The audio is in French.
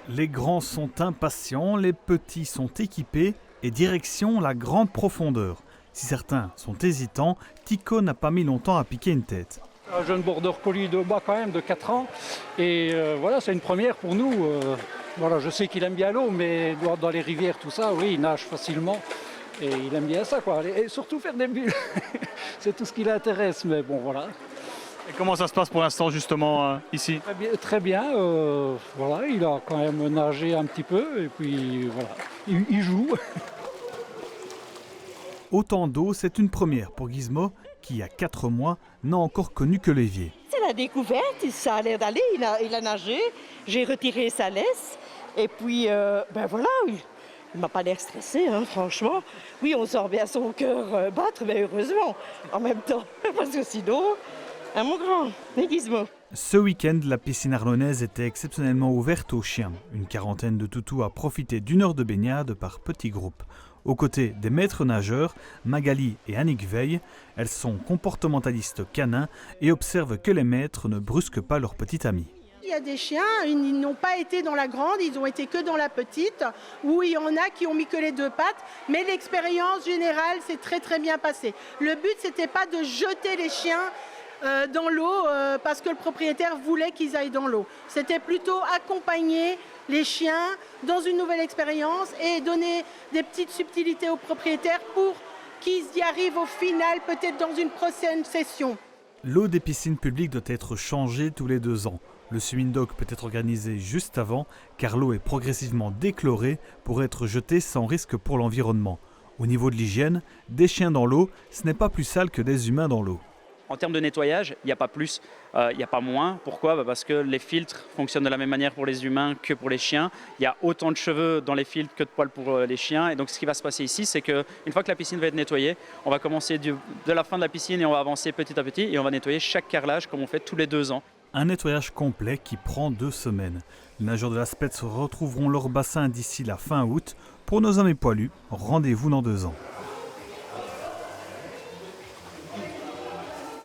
Les grands sont impatients, les petits sont équipés et direction la grande profondeur. Si certains sont hésitants, Tico n'a pas mis longtemps à piquer une tête. Un jeune border collie de bas quand même, de 4 ans. Et voilà, c'est une première pour nous. Voilà, je sais qu'il aime bien l'eau, mais dans les rivières, tout ça, oui, il nage facilement. Et il aime bien ça, quoi. Et surtout faire des bulles. C'est tout ce qui l'intéresse, mais bon, voilà. Et comment ça se passe pour l'instant justement ici? Très bien, voilà, il a quand même nagé un petit peu, et puis voilà, il joue. Autant d'eau, c'est une première pour Gizmo, qui, il y a 4 mois, n'a encore connu que l'évier. C'est la découverte, ça a l'air d'aller, il a nagé, j'ai retiré sa laisse, et puis, ben voilà, il m'a pas l'air stressé, hein, franchement. Oui, on sent bien son cœur battre, mais heureusement, en même temps, parce que sinon, hein, mon grand, les Gizmo. Ce week-end, la piscine arlonnaise était exceptionnellement ouverte aux chiens. Une quarantaine de toutous a profité d'une heure de baignade par petits groupes. Aux côtés des maîtres nageurs, Magali et Annick Veil, elles sont comportementalistes canins et observent que les maîtres ne brusquent pas leur petite amie. Il y a des chiens, ils n'ont pas été dans la grande, ils ont été que dans la petite, où il y en a qui ont mis que les 2 pattes, mais l'expérience générale s'est très bien passée. Le but, c'était pas de jeter les chiens dans l'eau parce que le propriétaire voulait qu'ils aillent dans l'eau. C'était plutôt accompagner les chiens dans une nouvelle expérience et donner des petites subtilités aux propriétaires pour qu'ils y arrivent au final, peut-être dans une prochaine session. L'eau des piscines publiques doit être changée tous les 2 ans. Le swimming dog peut être organisé juste avant, car l'eau est progressivement déchlorée pour être jetée sans risque pour l'environnement. Au niveau de l'hygiène, des chiens dans l'eau, ce n'est pas plus sale que des humains dans l'eau. En termes de nettoyage, il n'y a pas plus, il n'y a pas moins. Pourquoi ? Parce que les filtres fonctionnent de la même manière pour les humains que pour les chiens. Il y a autant de cheveux dans les filtres que de poils pour les chiens. Et donc ce qui va se passer ici, c'est qu'une fois que la piscine va être nettoyée, on va commencer de la fin de la piscine et on va avancer petit à petit et on va nettoyer chaque carrelage comme on fait tous les 2 ans. Un nettoyage complet qui prend 2 semaines. Les nageurs de la Spetz retrouveront leur bassin d'ici la fin août. Pour nos amis poilus, rendez-vous dans 2 ans.